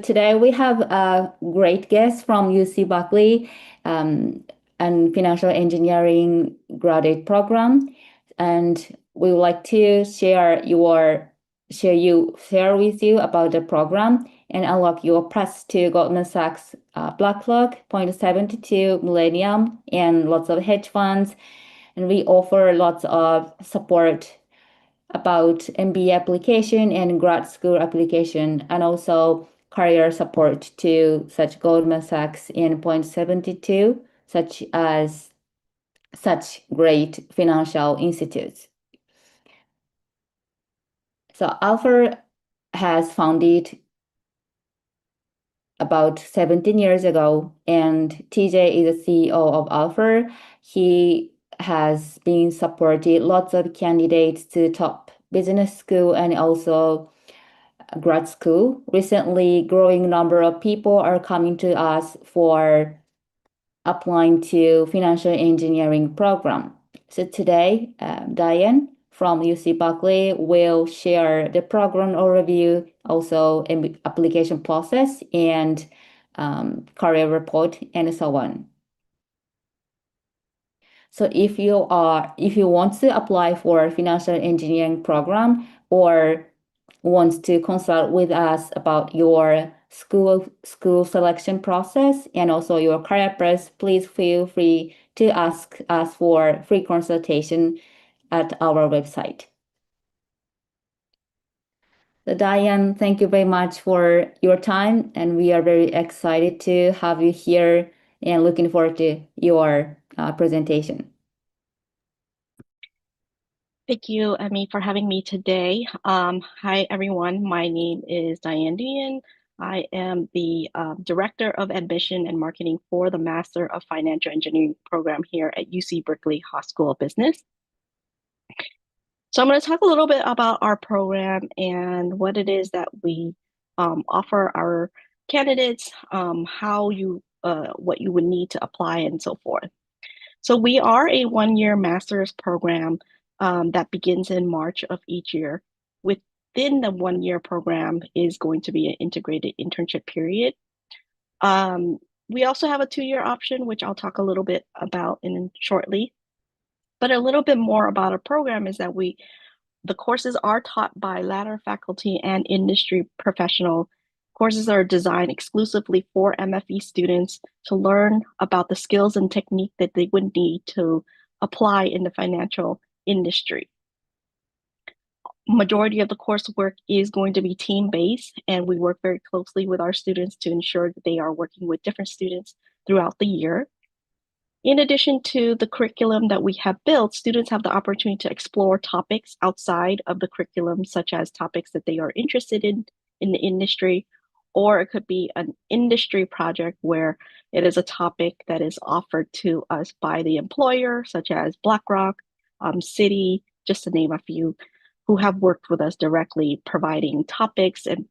Today we have a great guest from UC Berkeley and financial engineering graduate program, and we would like to share with you about the program and unlock your path to Goldman Sachs, BlackRock, Point72, Millennium, and lots of hedge funds. And we offer lots of support about MBA application and grad school application, and also career support to such Goldman Sachs and Point72, such great financial institutes. So Alpha has founded about 17 years ago, and TJ is the CEO of Alpha. He has been supported lots of candidates to top business school and also grad school. Recently, growing number of people are coming to us for applying to financial engineering program. So today, Diane from UC Berkeley will share the program overview, also application process and career report and so on. So if you want to apply for financial engineering program or wants to consult with us about your school selection process and also your career path, please feel free to ask us for free consultation at our website. So Diane, thank you very much for your time, and we are very excited to have you here and looking forward to your presentation. Thank you, Emmy, for having me today. Hi, everyone. My name is Diane Dean. I am the Director of Admission and Marketing for the Master of Financial Engineering program here at UC Berkeley School of Business. So I'm going to talk a little bit about our program and what it is that we offer our candidates, what you would need to apply, and so forth. So we are a one-year master's program that begins in March of each year. Within the one-year program is going to be an integrated internship period. We also have a two-year option, which I'll talk a little bit about shortly. But a little bit more about our program is that the courses are taught by ladder faculty and industry professional. Courses are designed exclusively for MFE students to learn about the skills and technique that they would need to apply in the financial industry. Majority of the coursework is going to be team-based, and we work very closely with our students to ensure that they are working with different students throughout the year. In addition to the curriculum that we have built, students have the opportunity to explore topics outside of the curriculum, such as topics that they are interested in the industry, or it could be an industry project where it is a topic that is offered to us by the employer, such as BlackRock, Citi, just to name a few, who have worked with us directly, providing topics and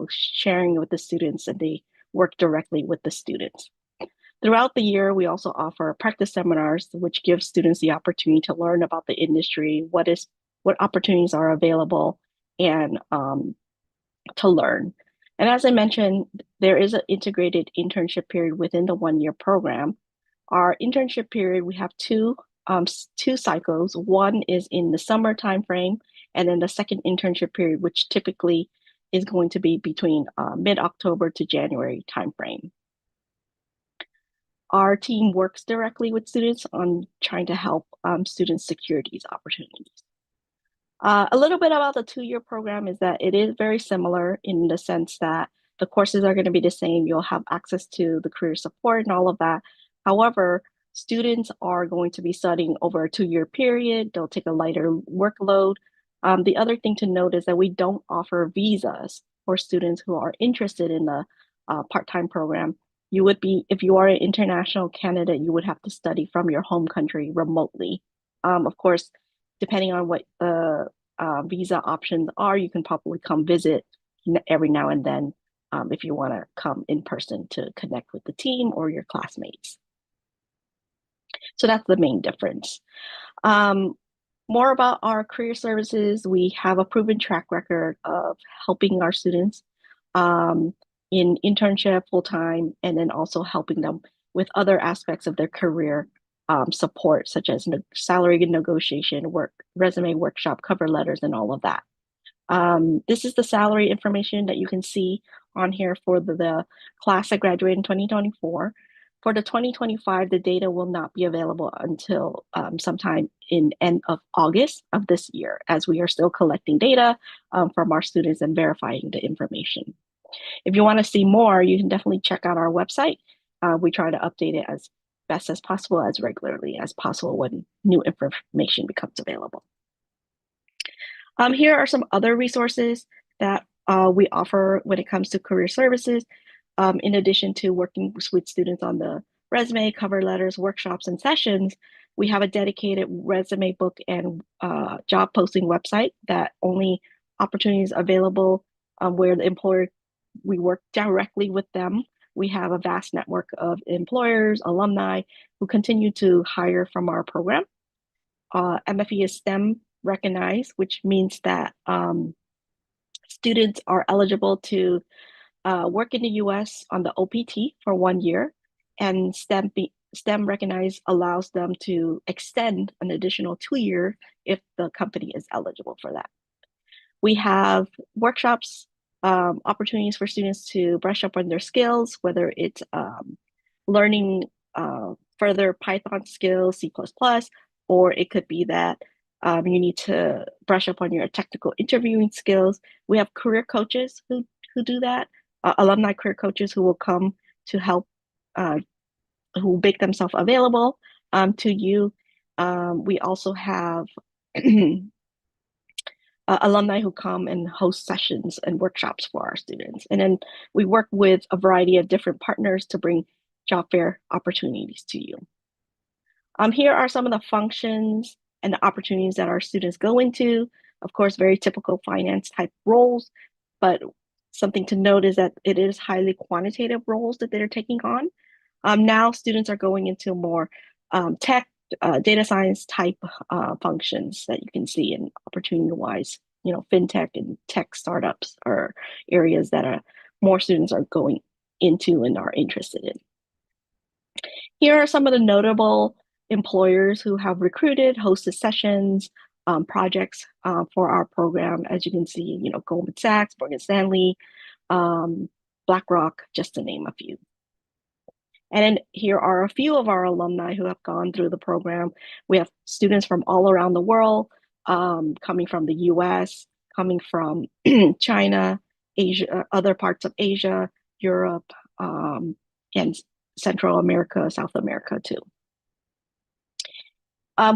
sharing with the students, and they work directly with the students. Throughout the year, we also offer practice seminars, which give students the opportunity to learn about the industry, what opportunities are available, and to learn. And as I mentioned, there is an integrated internship period within the one-year program. Our internship period, we have two cycles. One is in the summer timeframe, and then the second internship period, which typically is going to be between mid-October to January timeframe. Our team works directly with students on trying to help students secure these opportunities. A little bit about the two-year program is that it is very similar in the sense that the courses are going to be the same. You'll have access to the career support and all of that. However, students are going to be studying over a two-year period. They'll take a lighter workload. The other thing to note is that we don't offer visas for students who are interested in the part-time program. If you are an international candidate, you would have to study from your home country remotely. Of course, depending on what the visa options are, you can probably come visit every now and then if you want to come in person to connect with the team or your classmates. So that's the main difference. More about our career services. We have a proven track record of helping our students in internship full-time, and then also helping them with other aspects of their career support, such as salary negotiation, resume workshop, cover letters, and all of that. This is the salary information that you can see on here for the class that graduated in 2024. For the 2025, the data will not be available until sometime in end of August of this year, as we are still collecting data from our students and verifying the information. If you want to see more, you can definitely check out our website. We try to update it as best as possible, as regularly as possible when new information becomes available. Here are some other resources that we offer when it comes to career services. In addition to working with students on the resume, cover letters, workshops, and sessions, we have a dedicated resume book and job posting website that only opportunities available where the employer, we work directly with them. We have a vast network of employers, alumni who continue to hire from our program. MFE is STEM recognized, which means that students are eligible to work in the US on the OPT for 1 year, and STEM recognized allows them to extend an additional 2 years if the company is eligible for that. We have workshops, opportunities for students to brush up on their skills, whether it's learning further Python skills, C++, or it could be that you need to brush up on your technical interviewing skills. We have career coaches who do that, alumni career coaches who will come to help, who make themselves available to you. We also have alumni who come and host sessions and workshops for our students. And then we work with a variety of different partners to bring job fair opportunities to you. Here are some of the functions and the opportunities that our students go into. Of course, very typical finance type roles, but something to note is that it is highly quantitative roles that they're taking on. Now students are going into more tech, data science type functions that you can see in opportunity-wise, fintech and tech startups are areas that more students are going into and are interested in. Here are some of the notable employers who have recruited, hosted sessions, projects for our program. As you can see, Goldman Sachs, Morgan Stanley, BlackRock, just to name a few. And then here are a few of our alumni who have gone through the program. We have students from all around the world, coming from the US, coming from China, Asia, other parts of Asia, Europe, and Central America, South America too.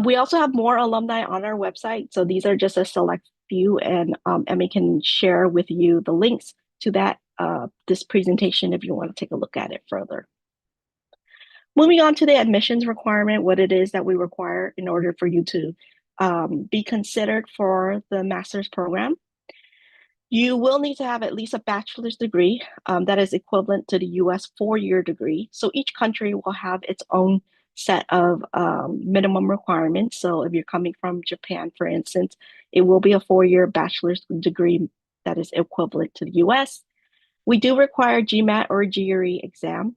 We also have more alumni on our website. So these are just a select few, and Emmy can share with you the links to that this presentation if you want to take a look at it further. Moving on to the admissions requirement, what it is that we require in order for you to be considered for the master's program. You will need to have at least a bachelor's degree that is equivalent to the US 4-year degree. So each country will have its own set of minimum requirements. So if you're coming from Japan, for instance, it will be a 4-year bachelor's degree that is equivalent to the US. We do require GMAT or GRE exam.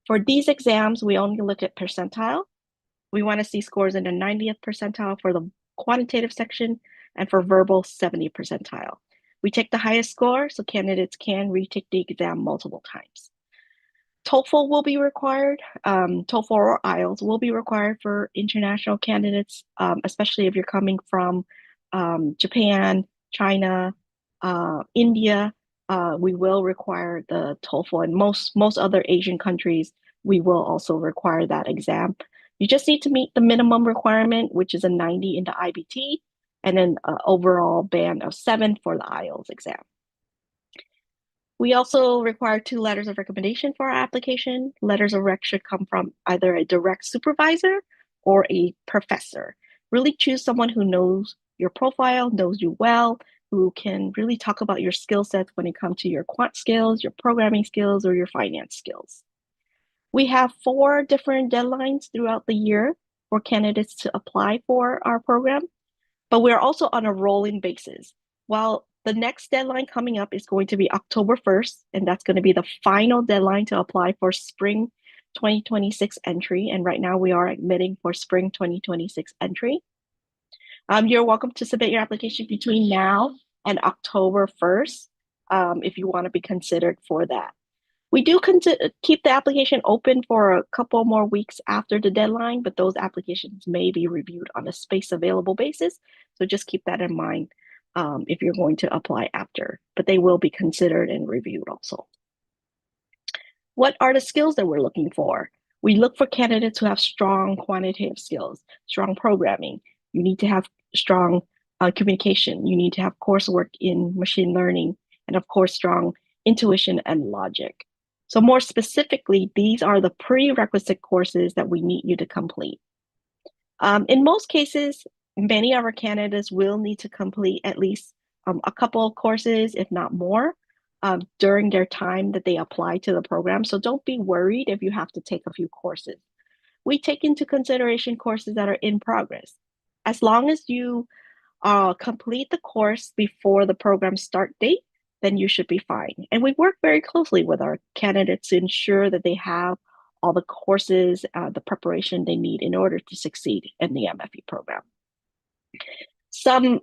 For these exams, we only look at percentile. We want to see scores in the 90th percentile for the quantitative section, and for verbal, 70 percentile. We take the highest score so candidates can retake the exam multiple times. TOEFL will be required. TOEFL or IELTS will be required for international candidates, especially if you're coming from Japan, China, India. We will require the TOEFL, and most other Asian countries, we will also require that exam. You just need to meet the minimum requirement, which is a 90 in the IBT, and then an overall band of 7 for the IELTS exam. We also require 2 letters of recommendation for our application. Letters of rec should come from either a direct supervisor or a professor. Really choose someone who knows your profile, knows you well, who can really talk about your skill sets when it comes to your quant skills, your programming skills, or your finance skills. We have 4 different deadlines throughout the year for candidates to apply for our program, but we're also on a rolling basis. While The next deadline coming up is going to be October 1st, and that's going to be the final deadline to apply for spring 2026 entry. And right now we are admitting for spring 2026 entry. You're welcome to submit your application between now and October 1st if you want to be considered for that. We do keep the application open for a couple more weeks after the deadline, but those applications may be reviewed on a space available basis. So just keep that in mind if you're going to apply after, but they will be considered and reviewed also. What are the skills that we're looking for? We look for candidates who have strong quantitative skills, strong programming. You need to have strong communication. You need to have coursework in machine learning, and of course, strong intuition and logic. So more specifically, these are the prerequisite courses that we need you to complete. In most cases, many of our candidates will need to complete at least a couple of courses, if not more, during their time that they apply to the program. So don't be worried if you have to take a few courses. We take into consideration courses that are in progress. As long as you complete the course before the program start date, then you should be fine. And we work very closely with our candidates to ensure that they have all the courses, the preparation they need in order to succeed in the MFE program. Some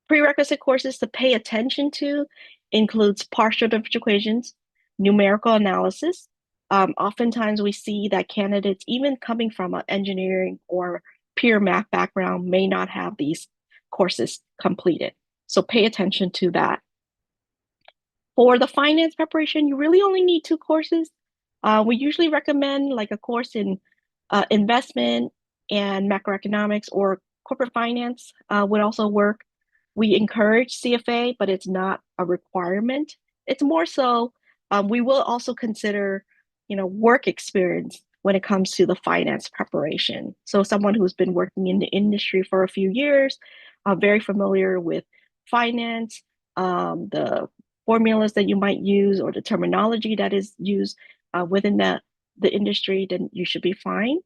prerequisite courses to pay attention to includes partial differential equations, numerical analysis. Oftentimes we see that candidates, even coming from an engineering or pure math background, may not have these courses completed. So pay attention to that. For the finance preparation, you really only need 2 courses. We usually recommend like a course in investment and macroeconomics, or corporate finance would also work. We encourage CFA, but it's not a requirement. It's more so we will also consider, work experience when it comes to the finance preparation. So someone who's been working in the industry for a few years, very familiar with finance, the formulas that you might use or the terminology that is used within the industry, then you should be fine.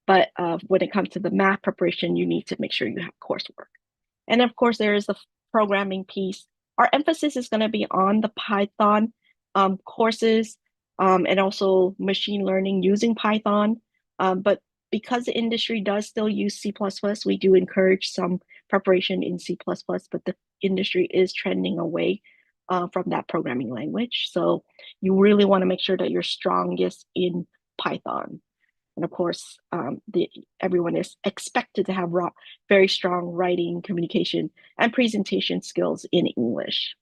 But when it comes to the math preparation, you need to make sure you have coursework. And of course, there is the programming piece. Our emphasis is going to be on the Python courses and also machine learning using Python. But because the industry does still use C++, we do encourage some preparation in C++, but the industry is trending away from that programming language. So you really want to make sure that you're strongest in Python. And of course, everyone is expected to have very strong writing, communication, and presentation skills in English.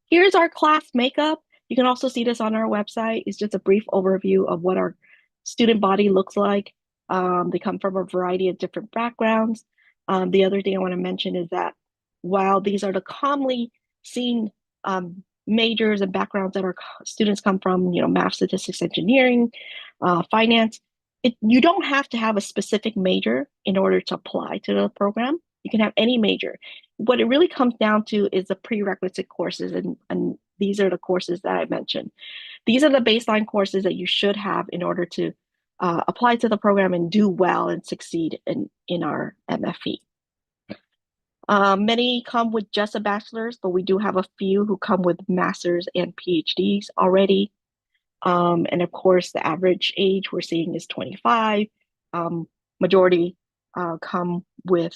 Here's our class makeup. You can also see this on our website. It's just a brief overview of what our student body looks like. They come from a variety of different backgrounds. The other thing I want to mention is that while these are the commonly seen majors and backgrounds that our students come from, math, statistics, engineering, finance, you don't have to have a specific major in order to apply to the program. You can have any major. What it really comes down to is the prerequisite courses, and these are the courses that I mentioned. These are the baseline courses that you should have in order to apply to the program and do well and succeed in our MFE. Many come with just a bachelor's, but we do have a few who come with master's and PhDs already. And of course, the average age we're seeing is 25. Majority come with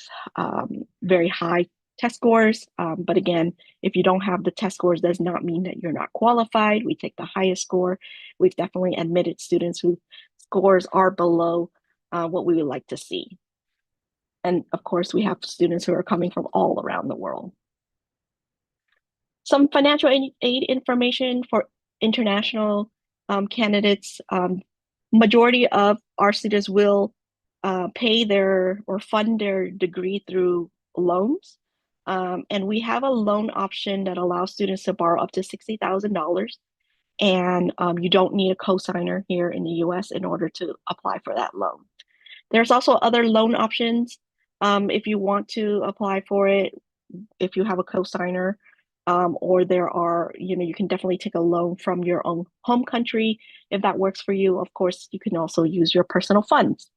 very high test scores. But again, if you don't have the test scores, does not mean that you're not qualified. We take the highest score. We've definitely admitted students whose scores are below what we would like to see. And of course, we have students who are coming from all around the world. Some financial aid information for international candidates. Majority of our students will pay or fund their degree through loans. And we have a loan option that allows students to borrow up to $60,000. And you don't need a cosigner here in the US in order to apply for that loan. There's also other loan options if you want to apply for it, if you have a cosigner, or there are, you can definitely take a loan from your own home country if that works for you. Of course, you can also use your personal funds.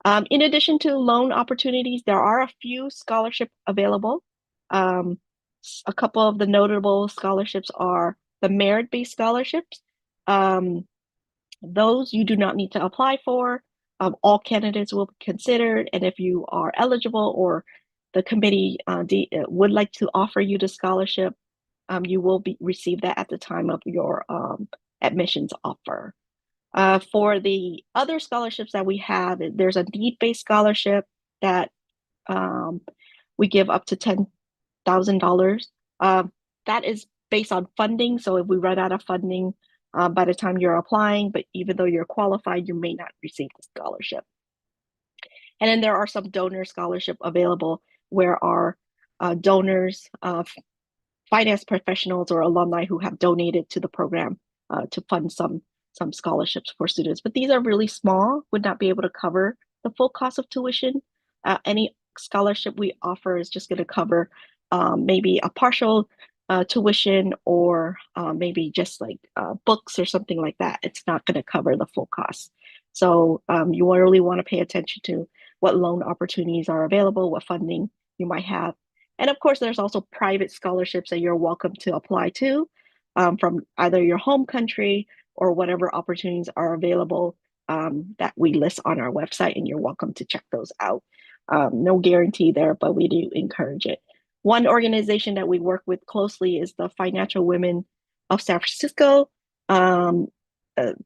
In addition to loan opportunities, there are a few scholarships available. A couple of the notable scholarships are the merit-based scholarships. Those you do not need to apply for. All candidates will be considered, and if you are eligible or the committee would like to offer you the scholarship, you will receive that at the time of your admissions offer. For the other scholarships that we have, there's a need-based scholarship that we give up to $10,000. That is based on funding. So if we run out of funding by the time you're applying, but even though you're qualified, you may not receive the scholarship. And then there are some donor scholarship available where our donors, finance professionals or alumni who have donated to the program to fund some scholarships for students. But these are really small, would not be able to cover the full cost of tuition. Any scholarship we offer is just going to cover maybe a partial tuition or maybe just like books or something like that. It's not going to cover the full cost. So you really want to pay attention to what loan opportunities are available, what funding you might have. And of course, there's also private scholarships that you're welcome to apply to from either your home country or whatever opportunities are available that we list on our website, and you're welcome to check those out. No guarantee there, but we do encourage it. One organization that we work with closely is the Financial Women of San Francisco.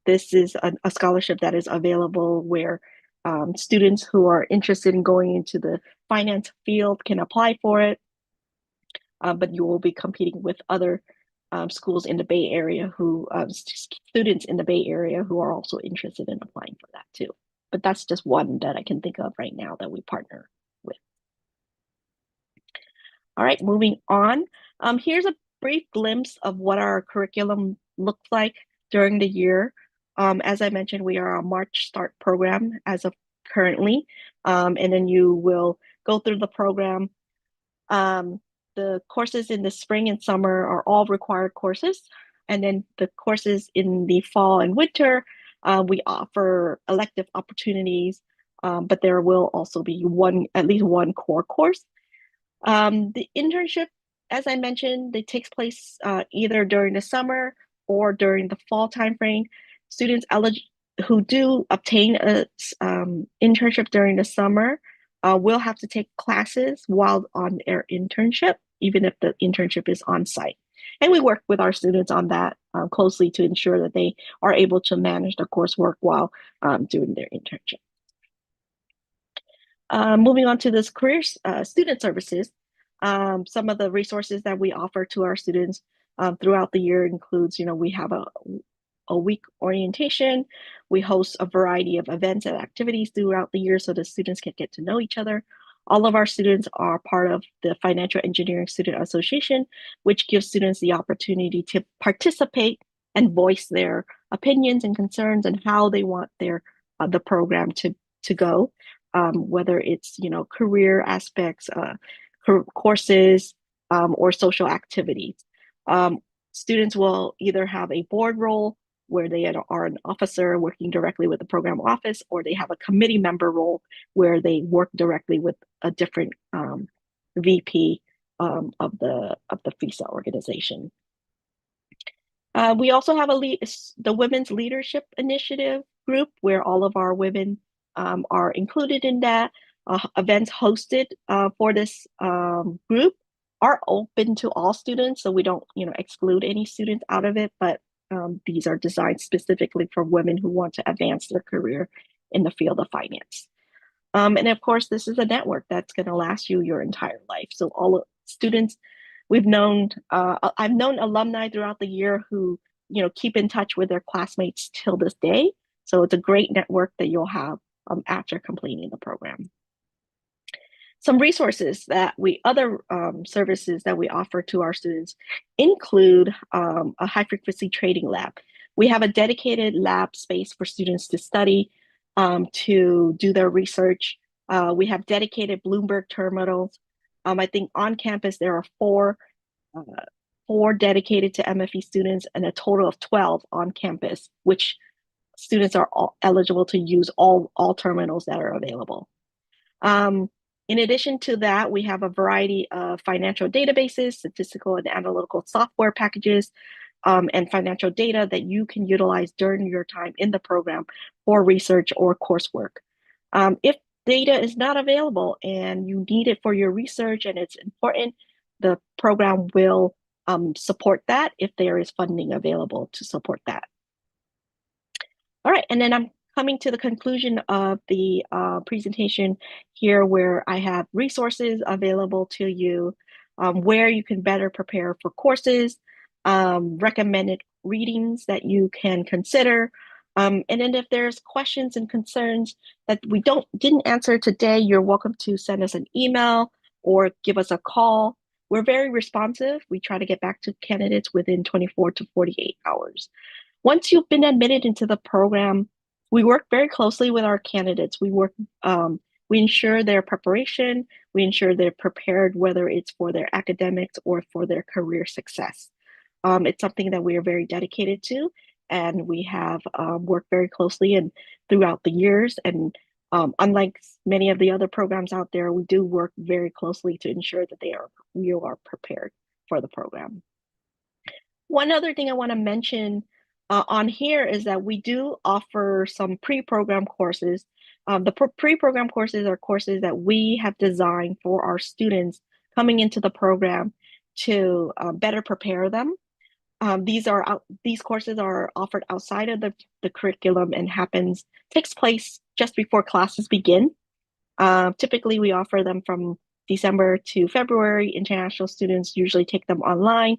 This is a scholarship that is available where students who are interested in going into the finance field can apply for it, but you will be competing with other schools in the Bay Area who students in the Bay Area who are also interested in applying for that too. But that's just one that I can think of right now that we partner with. All right, moving on. Here's a brief glimpse of what our curriculum looks like during the year. As I mentioned, we are a March start program as of currently, and then you will go through the program. The courses in the spring and summer are all required courses, and then the courses in the fall and winter, we offer elective opportunities, but there will also be at least one core course. The internship, as I mentioned, it takes place either during the summer or during the fall timeframe. Students who do obtain a internship during the summer will have to take classes while on their internship, even if the internship is on site. And we work with our students on that closely to ensure that they are able to manage the coursework while doing their internship. Moving on to this career student services, some of the resources that we offer to our students throughout the year includes, we have a week orientation. We host a variety of events and activities throughout the year so the students can get to know each other. All of our students are part of the Financial Engineering Student Association, which gives students the opportunity to participate and voice their opinions and concerns and how they want the program to go. Whether it's career aspects, courses, or social activities. Students will either have a board role where they are an officer working directly with the program office, or they have a committee member role where they work directly with a different VP of the FISA organization. We also have the Women's Leadership Initiative group where all of our women are included in that. Events hosted for this group are open to all students, so we don't exclude any students out of it, but these are designed specifically for women who want to advance their career in the field of finance. And of course, this is a network that's going to last you your entire life. So all students I've known alumni throughout the year who keep in touch with their classmates till this day. So it's a great network that you'll have after completing the program. Some resources other services that we offer to our students include a high frequency trading lab. We have a dedicated lab space for students to study, to do their research. We have dedicated Bloomberg terminals. I think on campus there are four dedicated to MFE students and a total of 12 on campus, which students are all eligible to use all terminals that are available. In addition to that, we have a variety of financial databases, statistical and analytical software packages, and financial data that you can utilize during your time in the program for research or coursework. If data is not available and you need it for your research and it's important, the program will support that if there is funding available to support that. All right, and then I'm coming to the conclusion of the presentation here, where I have resources available to you, where you can better prepare for courses, recommended readings that you can consider. And then if there's questions and concerns that we didn't answer today, you're welcome to send us an email or give us a call. We're very responsive. We try to get back to candidates within 24 to 48 hours. Once you've been admitted into the program, we work very closely with our candidates. We ensure their preparation. We ensure they're prepared, whether it's for their academics or for their career success. It's something that we are very dedicated to, and we have worked very closely and throughout the years. And unlike many of the other programs out there, we do work very closely to ensure that you are prepared for the program. One other thing I want to mention on here is that we do offer some pre-program courses. The pre-program courses are courses that we have designed for our students coming into the program to better prepare them. These courses are offered outside of the curriculum and takes place just before classes begin. Typically, we offer them from December to February. International students usually take them online.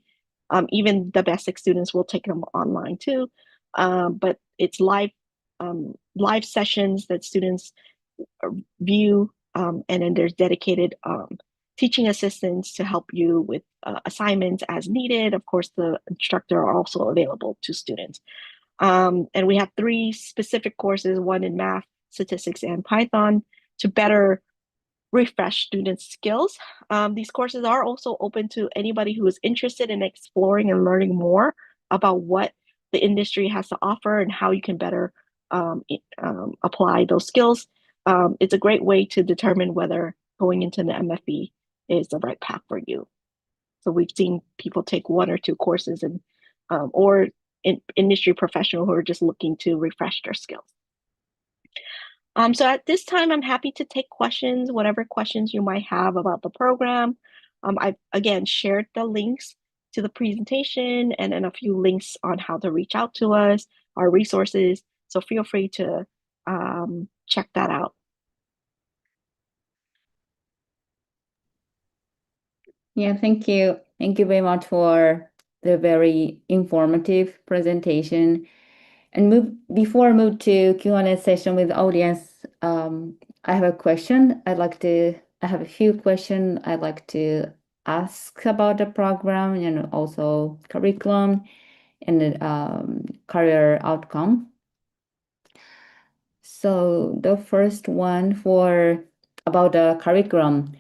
Even the basic students will take them online too, but it's live sessions that students view, and then there's dedicated teaching assistants to help you with assignments as needed. Of course, the instructor are also available to students. And we have 3 specific courses, one in math, statistics, and Python, to better refresh students' skills. These courses are also open to anybody who is interested in exploring and learning more about what the industry has to offer and how you can better apply those skills. It's a great way to determine whether going into the MFB is the right path for you. So we've seen people take 1 or 2 courses or industry professionals who are just looking to refresh their skills. So at this time, I'm happy to take questions, whatever questions you might have about the program. I've, again, shared the links to the presentation and then a few links on how to reach out to us, our resources. So feel free to check that out. Yeah, thank you. Thank you very much for the very informative presentation. And before I move to Q&A session with the audience, I have a question. I have a few questions I'd like to ask about the program and also curriculum and the career outcome. So the first one about the curriculum.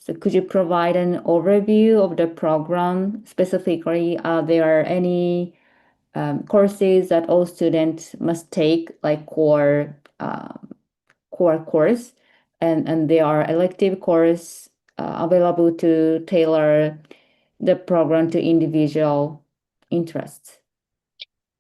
So could you provide an overview of the program? Specifically, are there any courses that all students must take, like core course, and there are elective course available to tailor the program to individual interests?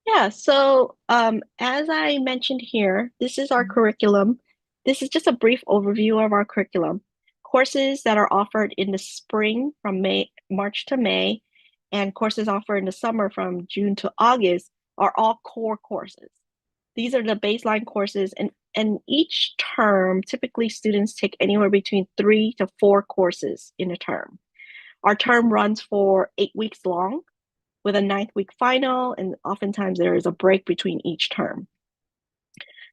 Yeah, so as I mentioned here, this is our curriculum. This is just a brief overview of our curriculum. Courses that are offered in the spring from March to May, and courses offered in the summer from June to August are all core courses. These are the baseline courses, and each term, typically students take anywhere between 3 to 4 courses in a term. Our term runs for 8 weeks long, with a 9th week final, and oftentimes there is a break between each term.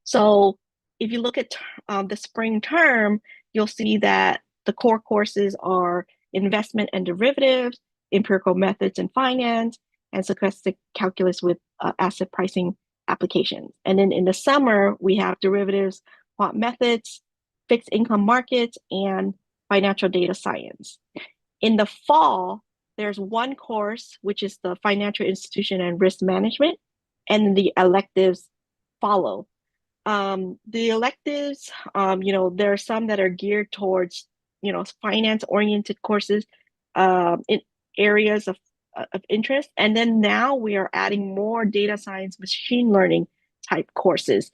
So if you look at the spring term, you'll see that the core courses are investment and derivatives, empirical methods in finance, and stochastic calculus with asset pricing applications. And then in the summer, we have derivatives, quant methods, fixed income markets, and financial data science. In the fall, there's one course, which is the financial institution and risk management, and the electives follow. The electives, there are some that are geared towards, finance-oriented courses in areas of interest. And then now we are adding more data science, machine learning type courses,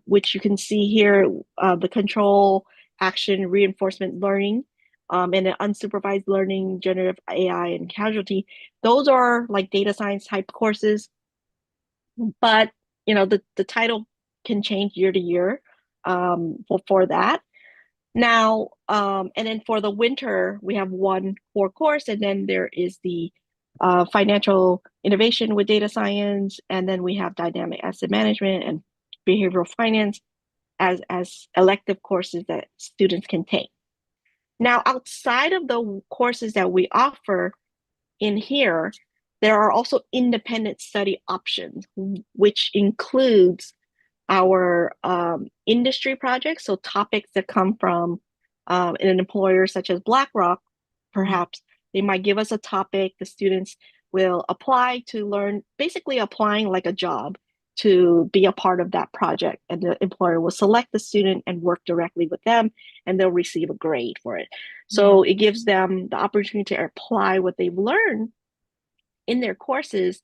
which you can see here, the control, action, reinforcement learning, and then unsupervised learning, generative AI, and casualty. Those are like data science type courses, but the title can change year to year for that. Now, and then for the winter, we have one core course, and then there is the financial innovation with data science, and then we have dynamic asset management and behavioral finance as elective courses that students can take. Now, outside of the courses that we offer in here, there are also independent study options, which includes our industry projects, so topics that come from an employer such as BlackRock. Perhaps they might give us a topic, the students will apply to learn, basically applying like a job to be a part of that project, and the employer will select the student and work directly with them, and they'll receive a grade for it. So it gives them the opportunity to apply what they've learned in their courses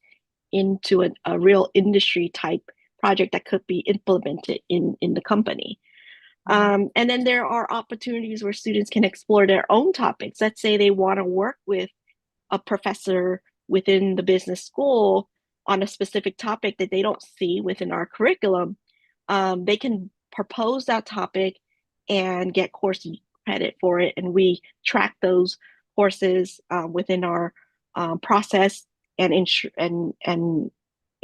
into a real industry type project that could be implemented in the company. And then there are opportunities where students can explore their own topics. Let's say they want to work with a professor within the business school on a specific topic that they don't see within our curriculum. They can propose that topic and get course credit for it. And we track those courses within our process, and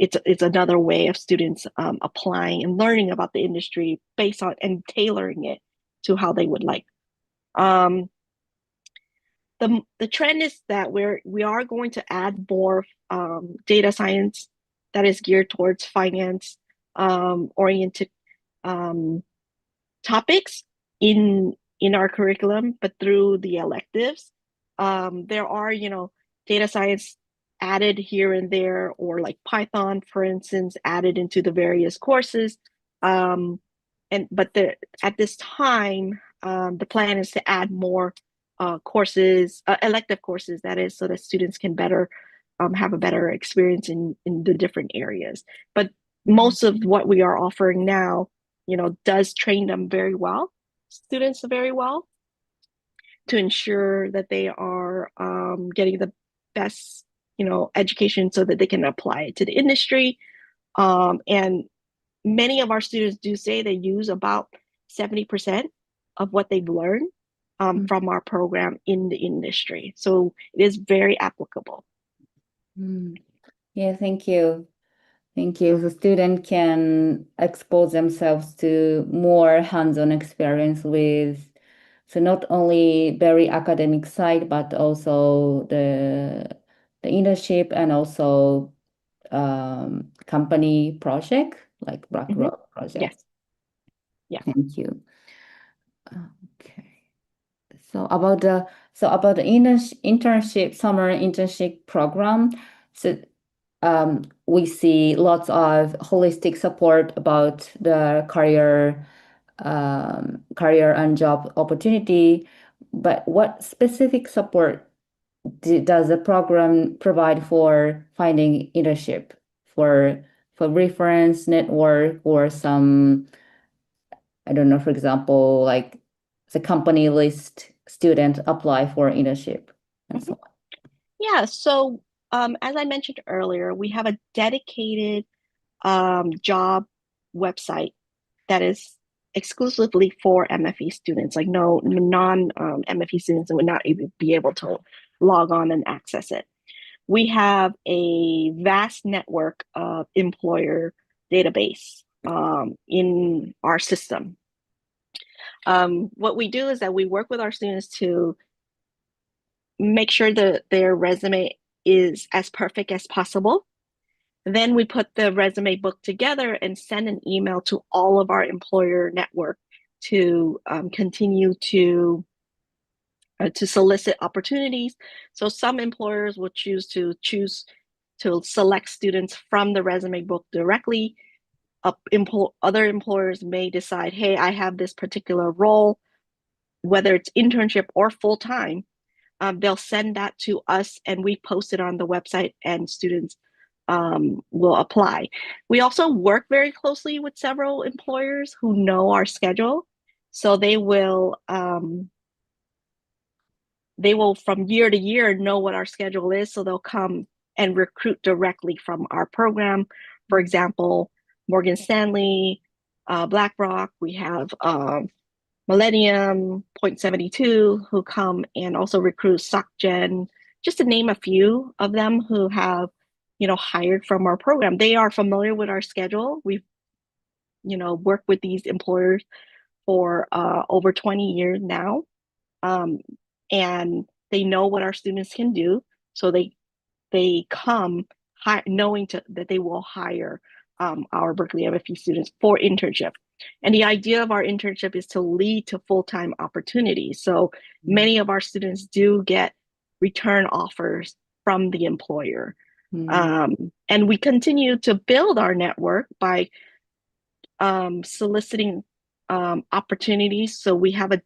it's another way of students applying and learning about the industry based on and tailoring it to how they would like. The trend is that we are going to add more data science that is geared towards finance oriented topics in our curriculum, but through the electives. There are, data science added here and there, or like Python, for instance, added into the various courses. But at this time, the plan is to add more courses, elective courses, that is, so that students can better have a better experience in the different areas. But most of what we are offering now, does train them very well, students very well, to ensure that they are getting the best, education so that they can apply it to the industry. And many of our students do say they use about 70% of what they've learned from our program in the industry. So it is very applicable. Yeah, thank you. Thank you. The student can expose themselves to more hands-on experience with, so not only very academic side, but also the internship and also company project, like BlackRock project. Yes. Yeah. Thank you. Okay. So about the internship, summer internship program, so we see lots of holistic support about the career and job opportunity. But what specific support does the program provide for finding internship, for reference network, or some, I don't know, for example, like the company list student apply for internship and so on? Yeah, so as I mentioned earlier, we have a dedicated job website that is exclusively for MFE students. Like no non-MFE students would not even be able to log on and access it. We have a vast network of employer database in our system. What we do is that we work with our students to make sure that their resume is as perfect as possible. Then we put the resume book together and send an email to all of our employer network to continue to solicit opportunities. So some employers will choose to select students from the resume book directly. other employers may decide, hey, I have this particular role, whether it's internship or full-time, they'll send that to us and we post it on the website and students will apply. We also work very closely with several employers who know our schedule. So they will from year to year know what our schedule is. So they'll come and recruit directly from our program. For example, Morgan Stanley, BlackRock, we have Millennium, Point72, who come and also recruit SocGen, just to name a few of them who have, hired from our program. They are familiar with our schedule. We've, worked with these employers for over 20 years now. And they know what our students can do. So they come knowing that they will hire our Berkeley MFE students for internship. And the idea of our internship is to lead to full-time opportunities. So many of our students do get return offers from the employer. And we continue to build our network by soliciting opportunities. So we have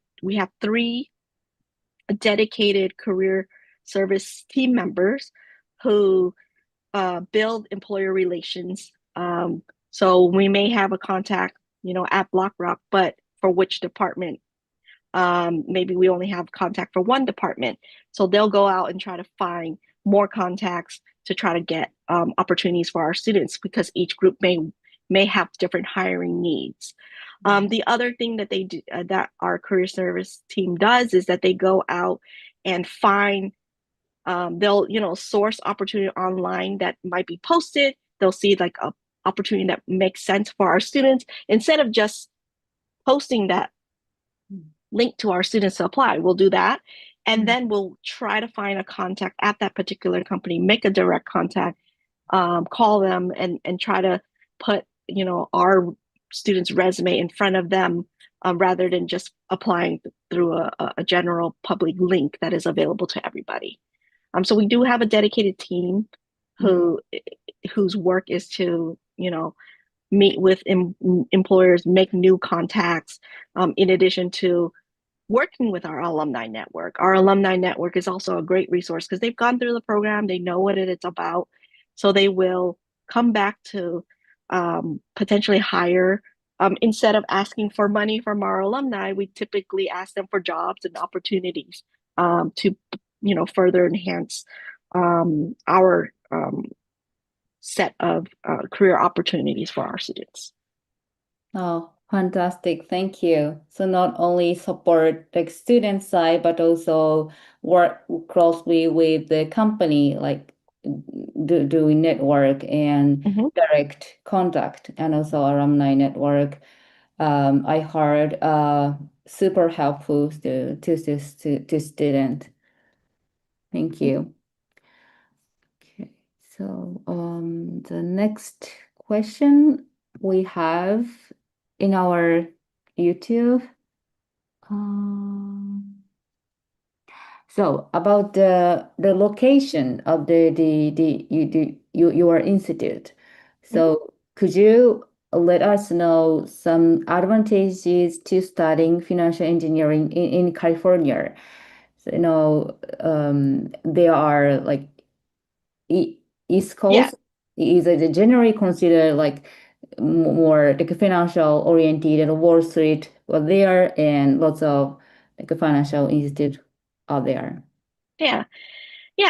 3 dedicated career service team members who build employer relations. So we may have a contact, at BlackRock, but for which department? Maybe we only have contact for one department. So they'll go out and try to find more contacts to try to get opportunities for our students, because each group may have different hiring needs. The other thing that they do, that our career service team does, is that they go out and find, they'll source opportunity online that might be posted. They'll see like a opportunity that makes sense for our students. Instead of just posting that link to our students to apply, we'll do that. And then we'll try to find a contact at that particular company, make a direct contact, call them and try to put, our students' resume in front of them, rather than just applying through a general public link that is available to everybody. So we do have a dedicated team whose work is to, meet with employers, make new contacts, in addition to working with our alumni network. Our alumni network is also a great resource because they've gone through the program, they know what it's about, so they will come back to potentially hire. Instead of asking for money from our alumni, we typically ask them for jobs and opportunities to, further enhance our set of career opportunities for our students. Oh, fantastic. Thank you. So not only support like student side, but also work closely with the company, like doing network and direct contact, and also alumni network. I heard super helpful to student. Thank you. Okay, so the next question we have in our YouTube. So about the location of your institute. So could you let us know some advantages to studying financial engineering in California? So there are like East Coast is generally considered like more like financial oriented, and Wall Street was there, and lots of like a financial institute out there. Yeah.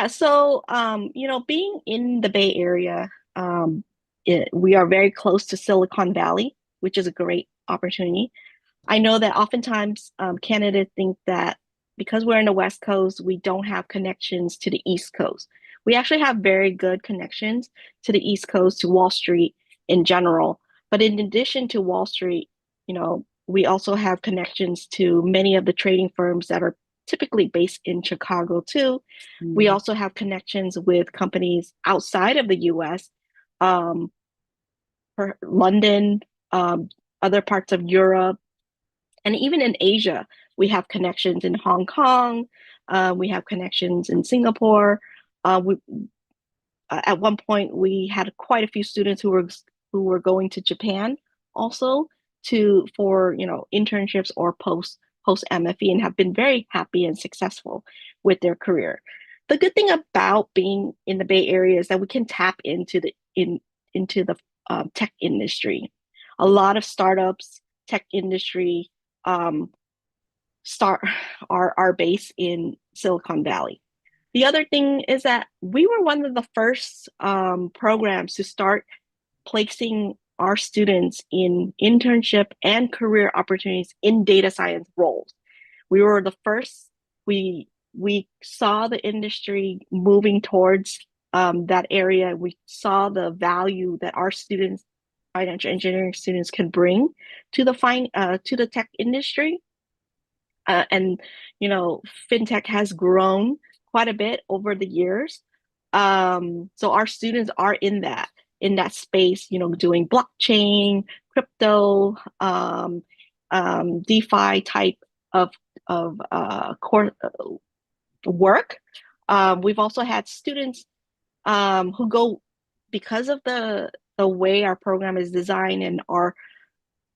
So, being in the Bay Area, we are very close to Silicon Valley, which is a great opportunity. I know that oftentimes candidates think that because we're in the West Coast, we don't have connections to the East Coast. We actually have very good connections to the East Coast, to Wall Street in general. But in addition to Wall Street, we also have connections to many of the trading firms that are typically based in Chicago too. We also have connections with companies outside of the US, for London, other parts of Europe, and even in Asia. We have connections in Hong Kong. We have connections in Singapore. At one point, we had quite a few students who were who were going to Japan also for internships or post MFE, and have been very happy and successful with their career. The good thing about being in the Bay Area is that we can tap into the tech industry. A lot of startups, tech industry, start are based in Silicon Valley. The other thing is that we were one of the first programs to start placing our students in internship and career opportunities in data science roles. We were the first. We saw the industry moving towards that area. We saw the value that our students, financial engineering students, can bring to the tech industry. And fintech has grown quite a bit over the years. So our students are in that space, doing blockchain, crypto, DeFi type of core work. We've also had students who go, because of the way our program is designed and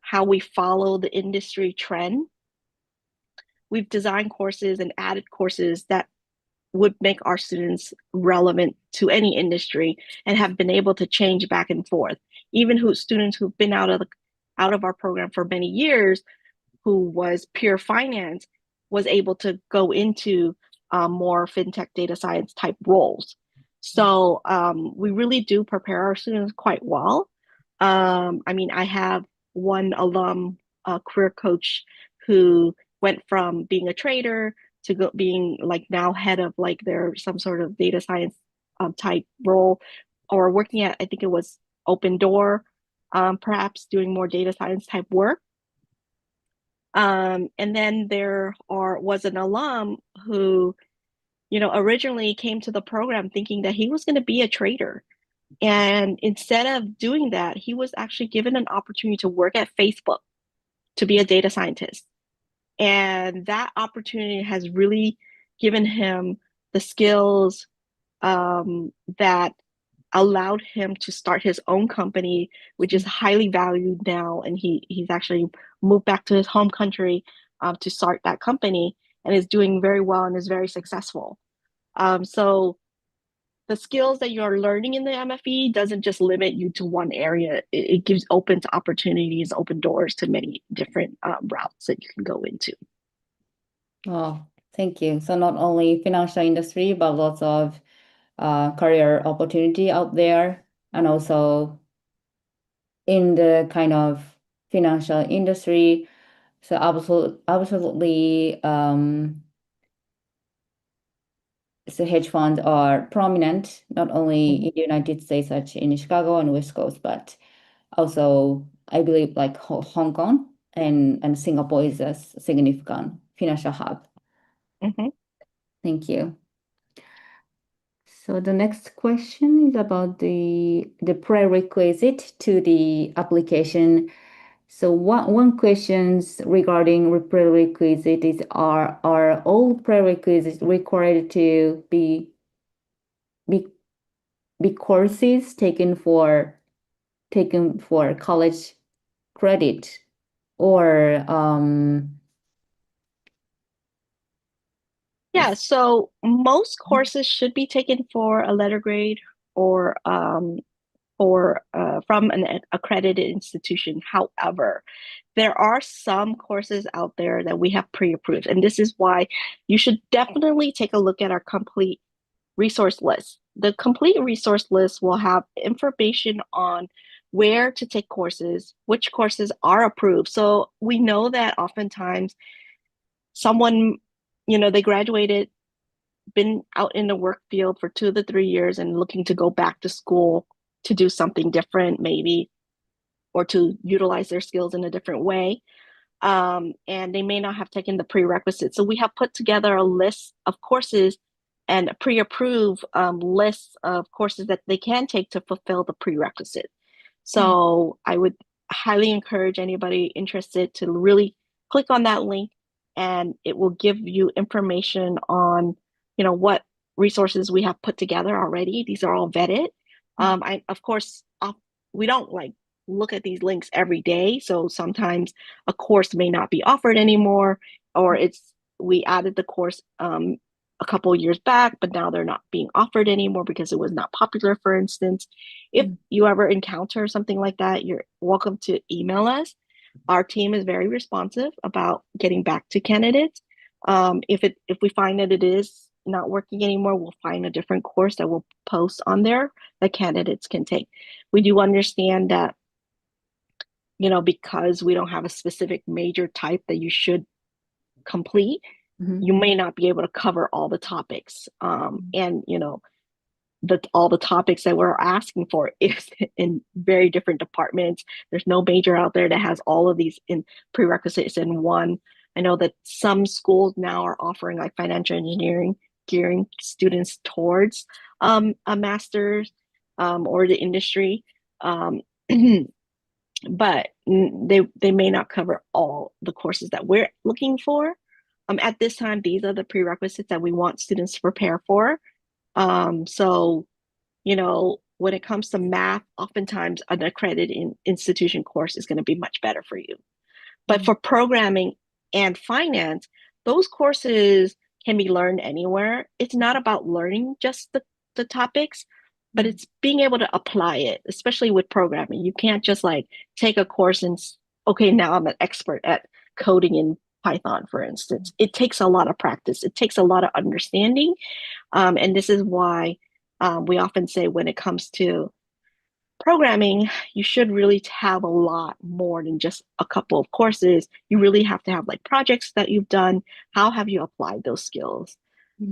how we follow the industry trend. We've designed courses and added courses that would make our students relevant to any industry and have been able to change back and forth. Even students who've been out of our program for many years, who was pure finance, was able to go into more fintech data science type roles. So we really do prepare our students quite well. I have one alum, career coach, who went from being a trader to being now head of their some sort of data science type role, or working at, I think it was Open Door, perhaps doing more data science type work. And then there was an alum who, originally came to the program thinking that he was going to be a trader. And instead of doing that, he was actually given an opportunity to work at Facebook to be a data scientist. And that opportunity has really given him the skills that allowed him to start his own company, which is highly valued now. And he's actually moved back to his home country to start that company, and is doing very well and is very successful. So the skills that you're learning in the MFE doesn't just limit you to one area. It gives open to opportunities, open doors to many different routes that you can go into. Oh, thank you. So not only financial industry, but lots of career opportunity out there, and also in the kind of financial industry. So absolutely, so hedge funds are prominent not only in the United States, such in Chicago and West Coast, but also I believe Hong Kong and Singapore is a significant financial hub. Mm-hmm. Thank you. So the next question is about the prerequisite to the application. So one questions regarding prerequisite is are all prerequisites required to be courses taken for college credit, or Yeah, so most courses should be taken for a letter grade or from an accredited institution. However, there are some courses out there that we have pre-approved, and this is why you should definitely take a look at our complete resource list. The complete resource list will have information on where to take courses, which courses are approved. So we know that oftentimes someone, they graduated, been out in the work field for 2 to 3 years and looking to go back to school to do something different, maybe, or to utilize their skills in a different way. And they may not have taken the prerequisites. So we have put together a list of courses and a pre-approved list of courses that they can take to fulfill the prerequisite. So I would highly encourage anybody interested to really click on that link, and it will give you information on, what resources we have put together already. These are all vetted. Of course, we don't look at these links every day. So sometimes a course may not be offered anymore, or we added the course a couple of years back, but now they're not being offered anymore because it was not popular, for instance. If you ever encounter something like that, you're welcome to email us. Our team is very responsive about getting back to candidates. If we find that it is not working anymore, we'll find a different course that we'll post on there that candidates can take. We do understand that, because we don't have a specific major type that you should complete, you may not be able to cover all the topics. And all the topics that we're asking for is in very different departments. There's no major out there that has all of these in prerequisites in one. I know that some schools now are offering like financial engineering, gearing students towards a master's or the industry. But they may not cover all the courses that we're looking for. At this time, these are the prerequisites that we want students to prepare for. So, when it comes to math, oftentimes an accredited institution course is going to be much better for you. But for programming and finance, those courses can be learned anywhere. It's not about learning just the topics, but it's being able to apply it, especially with programming. You can't just like take a course and, okay, now I'm an expert at coding in Python, for instance. It takes a lot of practice. It takes a lot of understanding. And this is why we often say when it comes to programming, you should really have a lot more than just a couple of courses. You really have to have like projects that you've done. How have you applied those skills?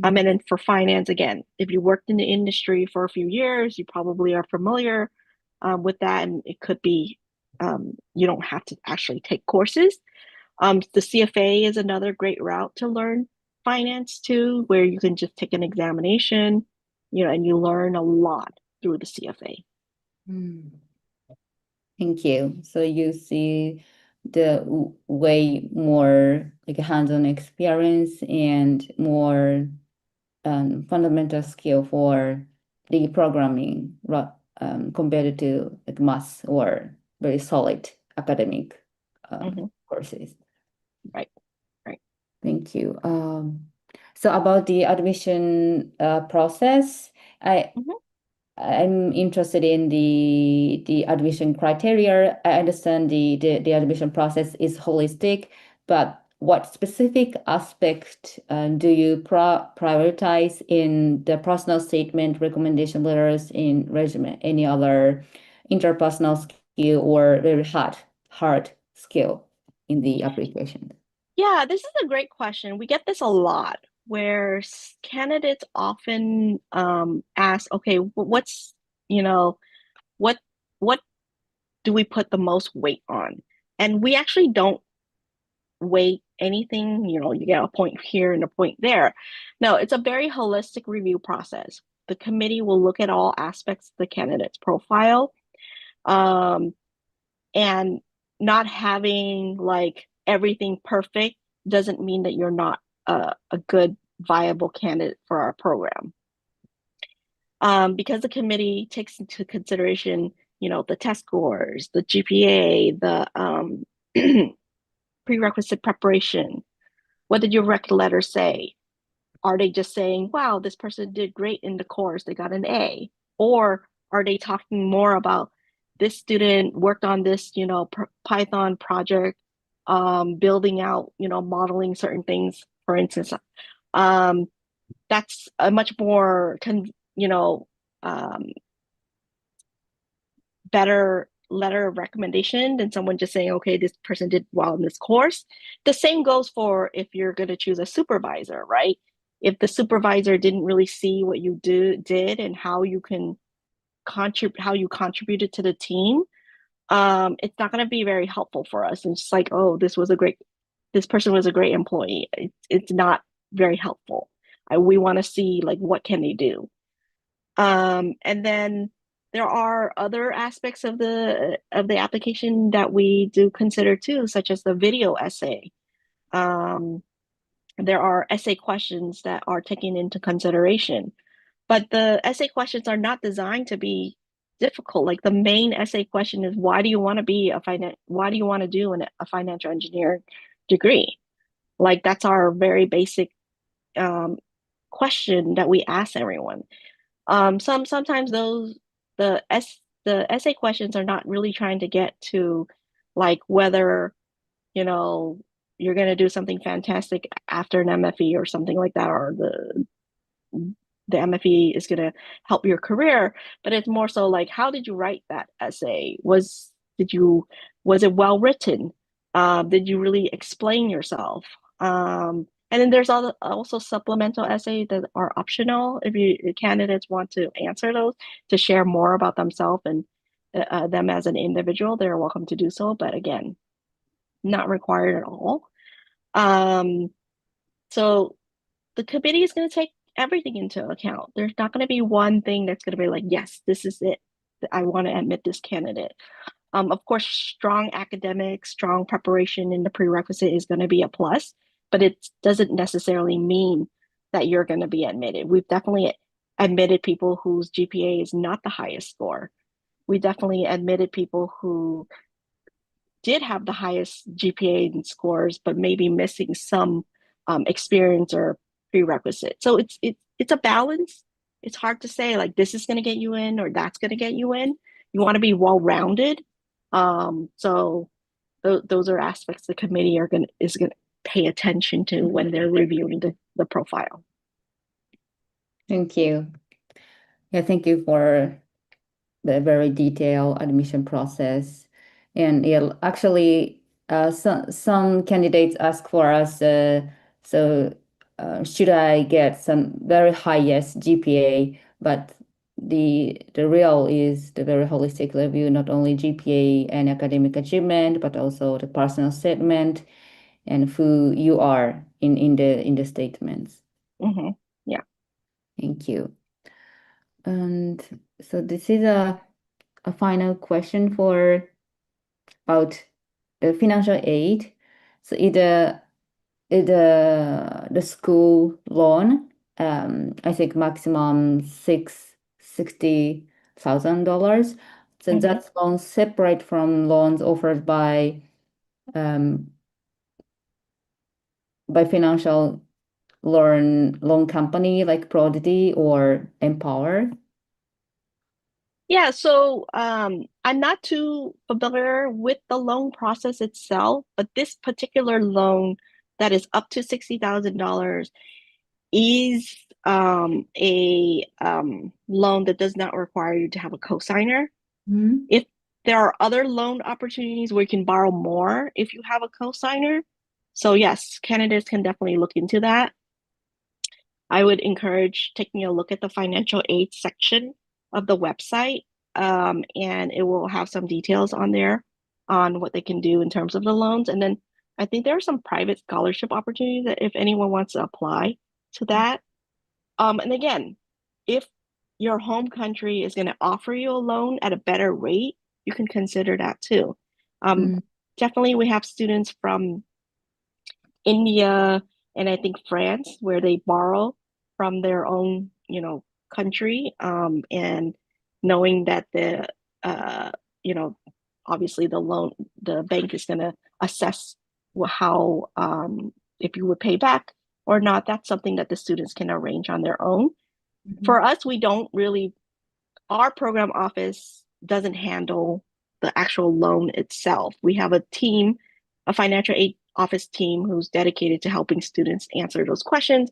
And then for finance, again, if you worked in the industry for a few years, you probably are familiar with that. And it could be you don't have to actually take courses. The CFA is another great route to learn finance too, where you can just take an examination, and you learn a lot through the CFA. Thank you. So you see the way more like hands-on experience and more fundamental skill for the programming compared to like math or very solid academic courses. Right. Thank you. So about the admission process, I'm interested in the admission criteria. I understand the admission process is holistic, but what specific aspect do you prioritize in the personal statement, recommendation letters, in resume, any other interpersonal skill or very hard skill in the application? Yeah, this is a great question. We get this a lot where candidates often ask, okay, what's, what what do we put the most weight on? And we actually don't weight anything, you get a point here and a point there. No, it's a very holistic review process. The committee will look at all aspects of the candidate's profile, and not having like everything perfect doesn't mean that you're not a good, viable candidate for our program. Because the committee takes into consideration, the test scores, the GPA, the prerequisite preparation. What did your rec letter say? Are they just saying, wow, this person did great in the course, they got an A? Or are they talking more about this student worked on this, Python project, building out, modeling certain things, for instance? That's a much more, better letter of recommendation than someone just saying, okay, this person did well in this course. The same goes for if you're going to choose a supervisor, right? If the supervisor didn't really see what you did and how you contributed to the team, it's not going to be very helpful for us. And it's like, oh, this person was a great employee. It's not very helpful. We want to see like what can they do. And then there are other aspects of the application that we do consider too, such as the video essay. There are essay questions that are taken into consideration, but the essay questions are not designed to be difficult. Like the main essay question is, why do you want to be why do you want to do a financial engineering degree? Like that's our very basic um, question that we ask everyone. Sometimes the essay questions are not really trying to get to like whether, you know, you're going to do something fantastic after an MFE or something like that, or the MFE is going to help your career, but it's more so like, how did you write that essay? Did you was it well written? Did you really explain yourself? And then there's also supplemental essays that are optional if candidates want to answer those to share more about themselves and them as an individual. They're welcome to do so, but again, not required at all. Um, so the committee is going to take everything into account. There's not going to be one thing that's going to be like, yes, this is it. I want to admit this candidate. Of course, strong academics, strong preparation in the prerequisite is going to be a plus, but it doesn't necessarily mean that you're going to be admitted. We've definitely admitted people whose GPA is not the highest score. We definitely admitted people who did have the highest GPA and scores, but maybe missing some experience or prerequisite. So it's a balance. It's hard to say like this is going to get you in or that's going to get you in. You want to be well rounded. So those are aspects the committee is going to pay attention to when they're reviewing the profile. Thank you. Yeah, thank you for the very detailed admission process. And yeah, actually, some candidates ask for us, should I get some very highest GPA? But the real is the very holistic review, not only GPA and academic achievement, but also the personal statement and who you are in the statements. Mm-hmm. Yeah. Thank you. And so this is a final question for about the financial aid. So either the school loan, I think maximum $60,000. So Mm-hmm. that's loans separate from loans offered um, by financial loan company like Prodigy or Empower. Yeah, so I'm not too familiar with the loan process itself, but this particular loan that is up to $60,000 is a loan that does not require you to have a cosigner. Mhm. If there are other loan opportunities where you can borrow more if you have a cosigner. So yes, candidates can definitely look into that. I would encourage taking a look at the financial aid section of the website, and it will have some details on there on what they can do in terms of the loans. And then I think there are some private scholarship opportunities that if anyone wants to apply to that. And again, if your home country is going to offer you a loan at a better rate, you can consider that too. Um, Mm. Definitely, we have students from India and I think France, where they borrow from their own, country, and knowing that uh, you know, obviously the bank is going to assess how, if you would pay back or not. That's something that the students can arrange on their own. Mhm. For us, we don't really, our program office doesn't handle the actual loan itself. We have a team, a financial aid office team who's dedicated to helping students answer those questions.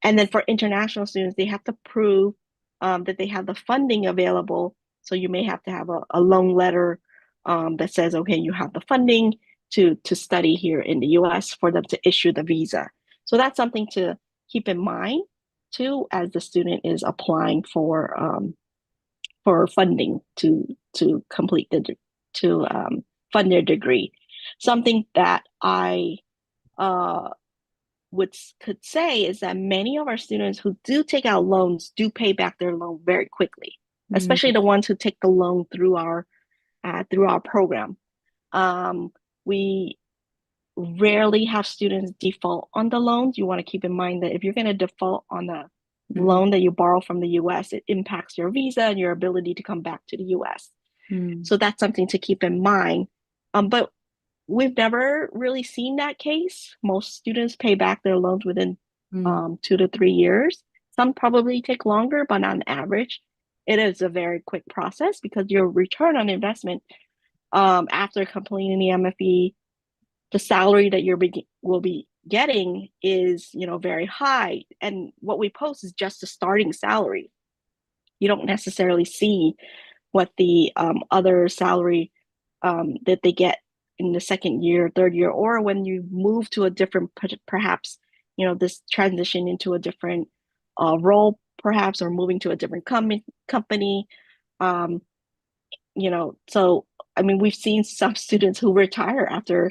And then for international students, they have to prove that they have the funding available. So you may have to have a loan letter that says, okay, you have the funding to study here in the US for them to issue the visa. So that's something to keep in mind too as the student is applying for funding to complete to fund their degree. Something that I uh, could say is that many of our students who do take out loans do pay back their loan very quickly, especially Mm. the ones who take the loan through our program. We rarely have students default on the loans. You want to keep in mind that if you're going to default on loan that you borrow from the US, it impacts your visa and your ability to come back to the US. So that's something to keep in mind. But we've never really seen that case. Most students pay back their loans within 2 to 3 years. Some probably take longer, but on average, it is a very quick process because your return on investment after completing the MFE, the salary that will be getting is, very high. And what we post is just the starting salary. You don't necessarily see what the other salary that they get in the second year, third year, or when you move to a different, perhaps, this transition into a different role, perhaps, or moving to a different company. So, I mean, we've seen some students who retire after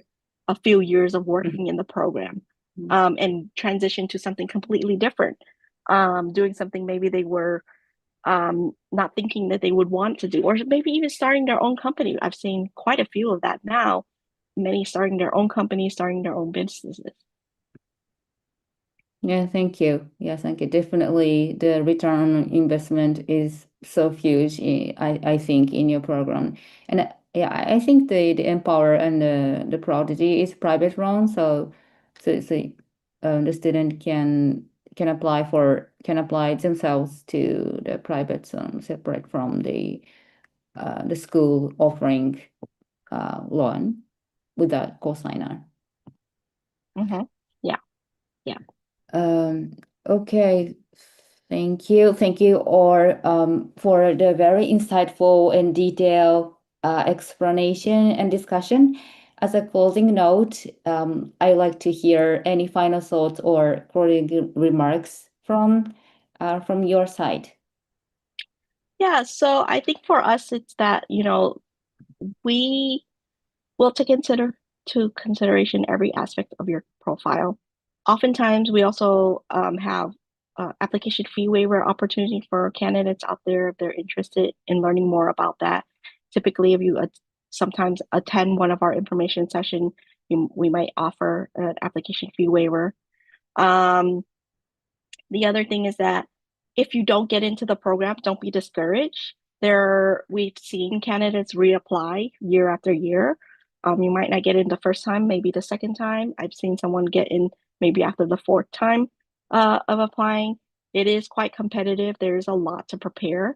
a few years of working in the program and transition to something completely different, doing something maybe they were not thinking that they would want to do, or maybe even starting their own company. I've seen quite a few of that now, many starting their own companies, starting their own businesses. Yeah, thank you. Yeah, thank you. Definitely the return on investment is so huge, I think, in your program. And yeah, I think the Empower and the Prodigy is private run, so the student can apply themselves to the private separate from the school offering loan without cosigner. Yeah, yeah. Okay, thank you. Thank you, or for the very insightful and detailed explanation and discussion. As a closing note, I'd like to hear any final thoughts or closing remarks from your side. Yeah, so I think for us, it's that, we will take consideration every aspect of your profile. Oftentimes, we also have application fee waiver opportunity for candidates out there if they're interested in learning more about that. Typically, if you sometimes attend one of our information session, we might offer an application fee waiver. The other thing is that if you don't get into the program, don't be discouraged. We've seen candidates reapply year after year. You might not get in the first time, maybe the second time. I've seen someone get in maybe after the fourth time of applying. It is quite competitive. There's a lot to prepare.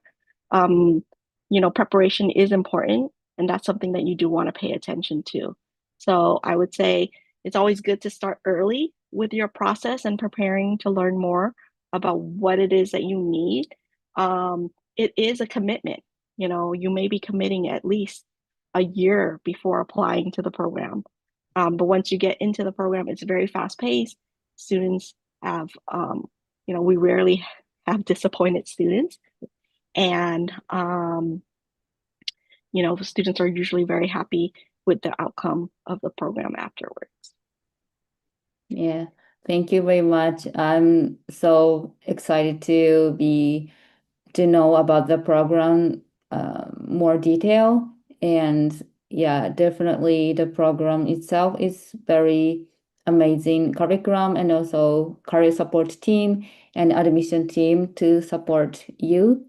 Preparation is important, and that's something that you do want to pay attention to. So I would say it's always good to start early with your process and preparing to learn more about what it is that you need. It is a commitment. You may be committing at least a year before applying to the program. But once you get into the program, it's very fast paced. Students have, we rarely have disappointed students. And, students are usually very happy with the outcome of the program afterwards. Yeah, thank you very much. I'm so excited to know about the program more detail. And yeah, definitely the program itself is very amazing curriculum, and also career support team and admission team to support you.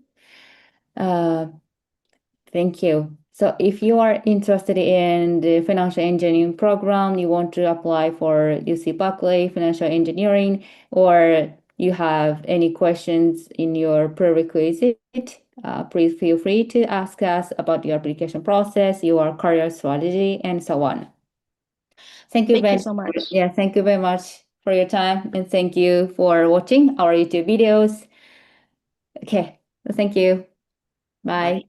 Thank you. So if you are interested in the financial engineering program, you want to apply for UC Berkeley financial engineering, or you have any questions in your prerequisite, please feel free to ask us about your application process, your career strategy, and so on. Thank you so much. Yeah, thank you very much for your time, and thank you for watching our YouTube videos. Okay, thank you. Bye.